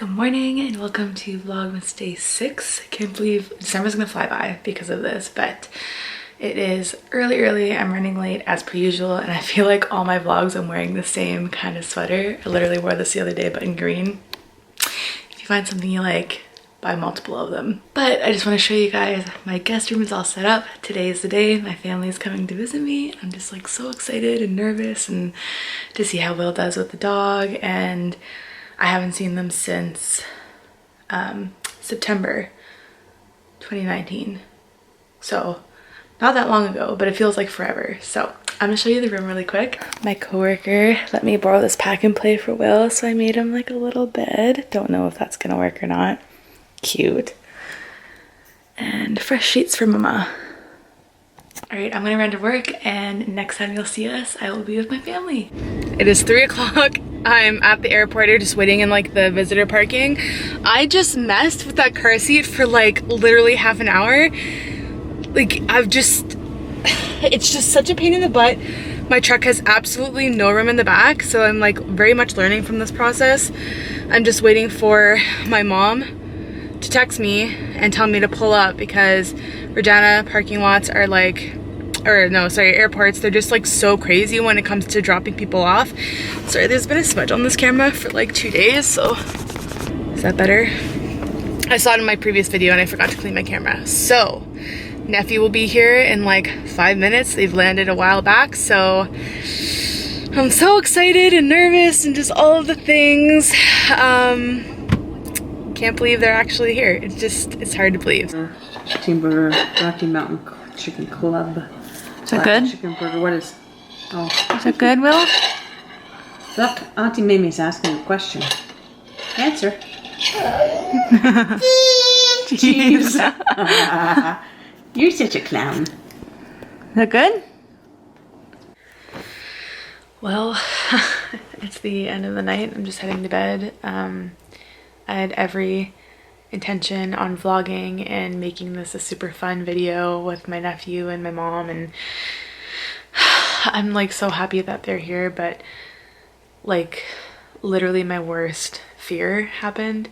Good morning and welcome to Vlogmas day 6. I can't believe December's gonna fly by because of this, but it is early. I'm running late as per usual, and I feel like all my vlogs I'm wearing the same kind of sweater. I literally wore this the other day, but in green. If you find something you like, buy multiple of them. But I just want to show you guys my guest room is all set up. Today is the day. My family is coming to visit me. I'm just like so excited and nervous and to see how Will does with the dog, and I haven't seen them since September 2019. So not that long ago, but it feels like forever. So I'm gonna show you the room really quick. My coworker let me borrow this pack and play for Will, so I made him like a little bed. Don't know if that's gonna work or not. Cute. And fresh sheets for Mama. All right, I'm gonna run to work, and next time you'll see us, I will be with my family. It is 3 o'clock. I'm at the airport here just waiting in like the visitor parking. I just messed with that car seat for like literally half an hour. Like it's just such a pain in the butt. My truck has absolutely no room in the back, so I'm like very much learning from this process. I'm just waiting for my mom to text me and tell me to pull up because Regina parking lots are like, airports, they're just like so crazy when it comes to dropping people off. Sorry, there's been a smudge on this camera for like 2 days, so is that better? I saw it in my previous video and I forgot to clean my camera. So nephew will be here in like 5 minutes. They've landed a while back, so I'm so excited and nervous and just all of the things. Can't believe they're actually here. It's hard to believe. Team Burger, Rocky Mountain Chicken Club. Is that good? Chicken burger. What is? Oh, is that good, Will? Look, Auntie Mimi's asking a question. Answer. Jeez. You're such a clown. Is that good? Well, it's the end of the night. I'm just heading to bed. I had every intention on vlogging and making this a super fun video with my nephew and my mom, and I'm like so happy that they're here, but like literally my worst fear happened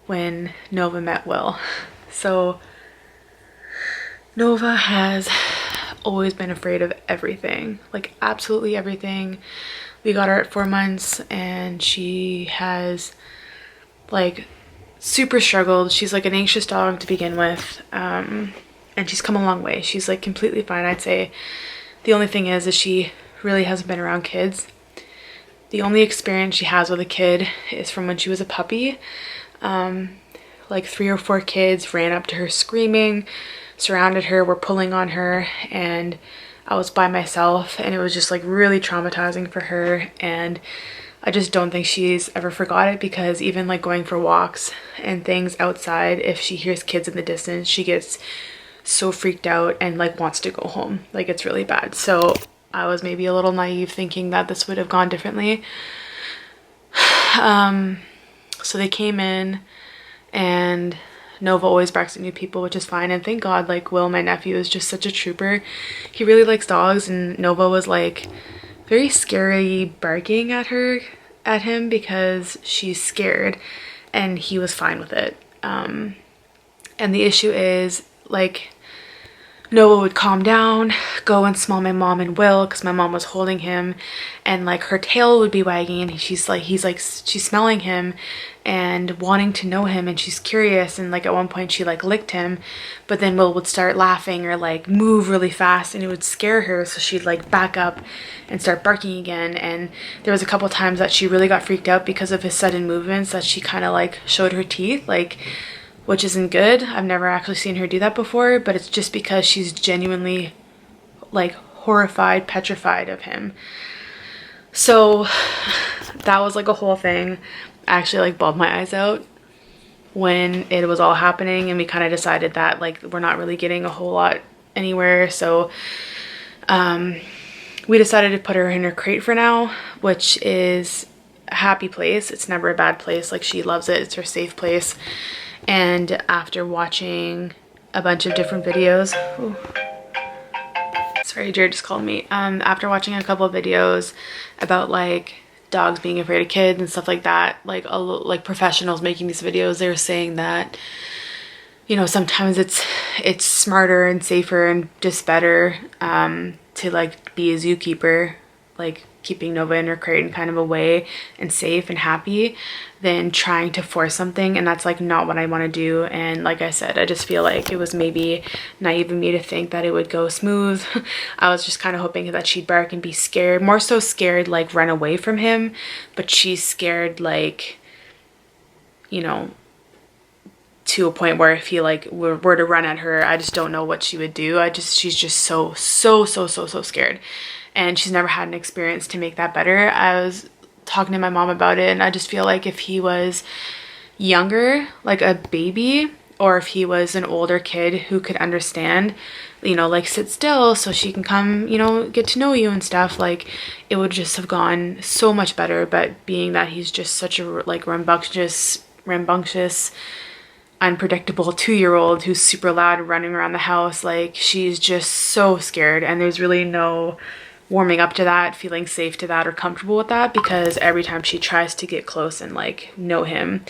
when Nova met Will. So Nova has always been afraid of everything, like absolutely everything. We got her at 4 months and she has like super struggled. She's like an anxious dog to begin with, and she's come a long way. She's like completely fine, I'd say. The only thing is she really hasn't been around kids. The only experience she has with a kid is from when she was a puppy. Like 3 or 4 kids ran up to her screaming, surrounded her, were pulling on her, and I was by myself, and it was just like really traumatizing for her. And I just don't think she's ever forgot it, because even like going for walks and things outside, if she hears kids in the distance, she gets so freaked out and like wants to go home. Like it's really bad. So I was maybe a little naive thinking that this would have gone differently. So they came in, and Nova always barks at new people, which is fine. And thank God, like Will, my nephew, is just such a trooper. He really likes dogs, and Nova was like very scary barking at him because she's scared, and he was fine with it. And the issue is like Noah would calm down, go and smell my mom and Will because my mom was holding him, and like her tail would be wagging, and she's smelling him and wanting to know him, and she's curious, and like at one point she like licked him, but then Will would start laughing or like move really fast, and it would scare her, so she'd like back up and start barking again. And there was a couple times that she really got freaked out because of his sudden movements, that she kind of like showed her teeth, like, which isn't good. I've never actually seen her do that before, but it's just because she's genuinely like horrified, petrified of him. So that was like a whole thing. I actually like bawled my eyes out when it was all happening, and we kind of decided that like we're not really getting a whole lot anywhere. So we decided to put her in her crate for now, which is a happy place. It's never a bad place. Like she loves it. It's her safe place. And after watching a bunch of different videos, sorry, Jared just called me. After watching a couple of videos about like dogs being afraid of kids and stuff like that, like professionals making these videos, they're saying that, you know, sometimes it's smarter and safer and just better to like be a zookeeper, like keeping Nova in her crate and kind of away and safe and happy, than trying to force something. And that's like not what I want to do. And like I said, I just feel like it was maybe naive of me to think that it would go smooth. I was just kind of hoping that she'd bark and be scared, more so scared like run away from him, but she's scared like, you know, to a point where if he like were to run at her, I just don't know what she would do. She's just so scared, and she's never had an experience to make that better. I was talking to my mom about it, and I just feel like if he was younger, like a baby, or if he was an older kid who could understand, you know, like sit still so she can come, you know, get to know you and stuff, like it would just have gone so much better. But being that he's just such a like rambunctious unpredictable 2-year-old who's super loud running around the house, like she's just so scared, and there's really no warming up to that, feeling safe to that or comfortable with that, because every time she tries to get close and like know him,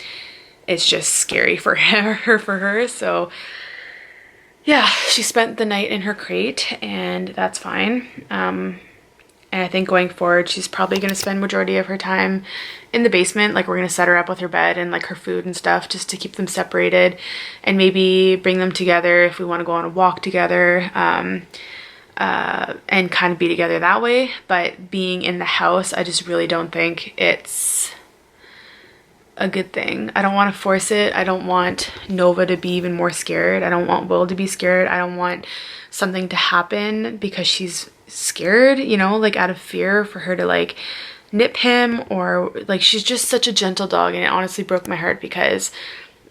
it's just scary for her. So yeah, she spent the night in her crate, and that's fine. And I think going forward, she's probably going to spend majority of her time in the basement. Like we're going to set her up with her bed and like her food and stuff, just to keep them separated, and maybe bring them together if we want to go on a walk together, and kind of be together that way. But being in the house, I just really don't think it's a good thing. I don't want to force it. I don't want Nova to be even more scared. I don't want Will to be scared. I don't want something to happen because she's scared, you know, like out of fear for her to like nip him, or like she's just such a gentle dog. And it honestly broke my heart because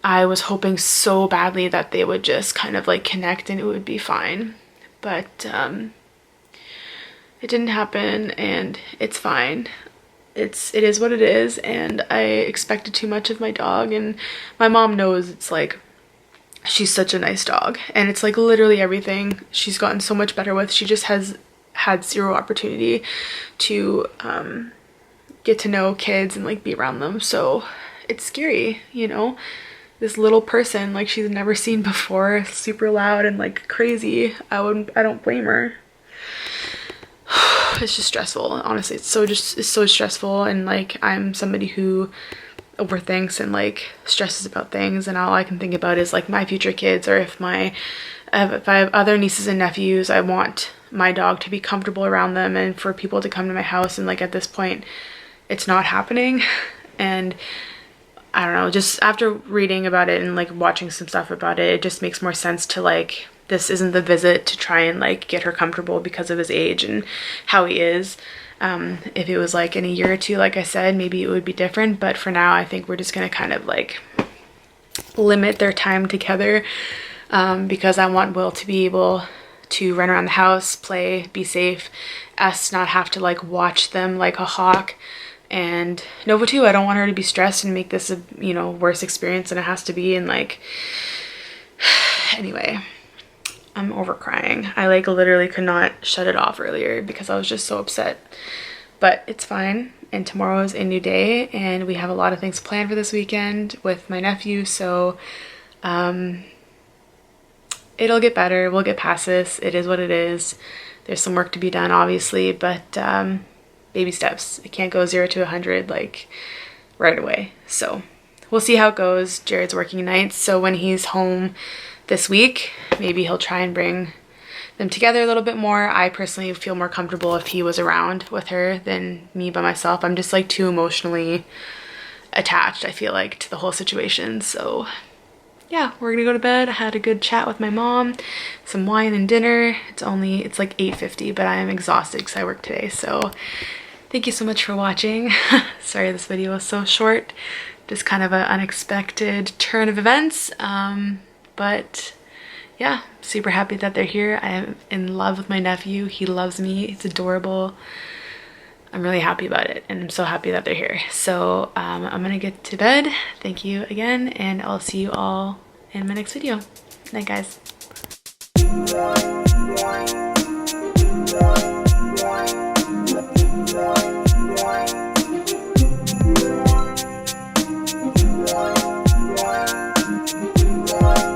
I was hoping so badly that they would just kind of like connect and it would be fine. But it didn't happen, and it's fine. It is what it is, and I expected too much of my dog, and my mom knows it's like she's such a nice dog, and it's like literally everything she's gotten so much better with. She just has had zero opportunity to get to know kids and like be around them, so it's scary, you know, this little person like she's never seen before, super loud and like crazy. I don't blame her. It's just stressful, honestly. It's so stressful, and like I'm somebody who overthinks and like stresses about things, and all I can think about is like my future kids, or if I have other nieces and nephews, I want my dog to be comfortable around them and for people to come to my house. And like at this point it's not happening, and I don't know, just after reading about it and like watching some stuff about it, it just makes more sense to like, this isn't the visit to try and like get her comfortable because of his age and how he is. If it was like in a year or two, like I said, maybe it would be different, but for now I think we're just gonna kind of like limit their time together, because I want Will to be able to run around the house, play, be safe, us not have to like watch them like a hawk. And Nova too, I don't want her to be stressed and make this a, you know, worse experience than it has to be. And like, anyway, I'm over crying. I like literally could not shut it off earlier because I was just so upset, but it's fine. And tomorrow is a new day, and we have a lot of things planned for this weekend with my nephew. So it'll get better. We'll get past this. It is what it is. There's some work to be done, obviously, but baby steps. It can't go 0 to 100 like right away. So we'll see how it goes. Jared's working nights, so when he's home this week, maybe he'll try and bring them together a little bit more. I personally feel more comfortable if he was around with her than me by myself. I'm just like too emotionally attached, I feel like, to the whole situation. So yeah, we're gonna go to bed. I had a good chat with my mom, some wine and dinner. It's like 8:50, but I am exhausted because I worked today. So thank you so much for watching. Sorry this video was so short, just kind of an unexpected turn of events. But yeah, super happy that they're here. I am in love with my nephew. He loves me. It's adorable. I'm really happy about it, and I'm so happy that they're here. So I'm gonna get to bed. Thank you again, and I'll see you all in my next video. Night, guys.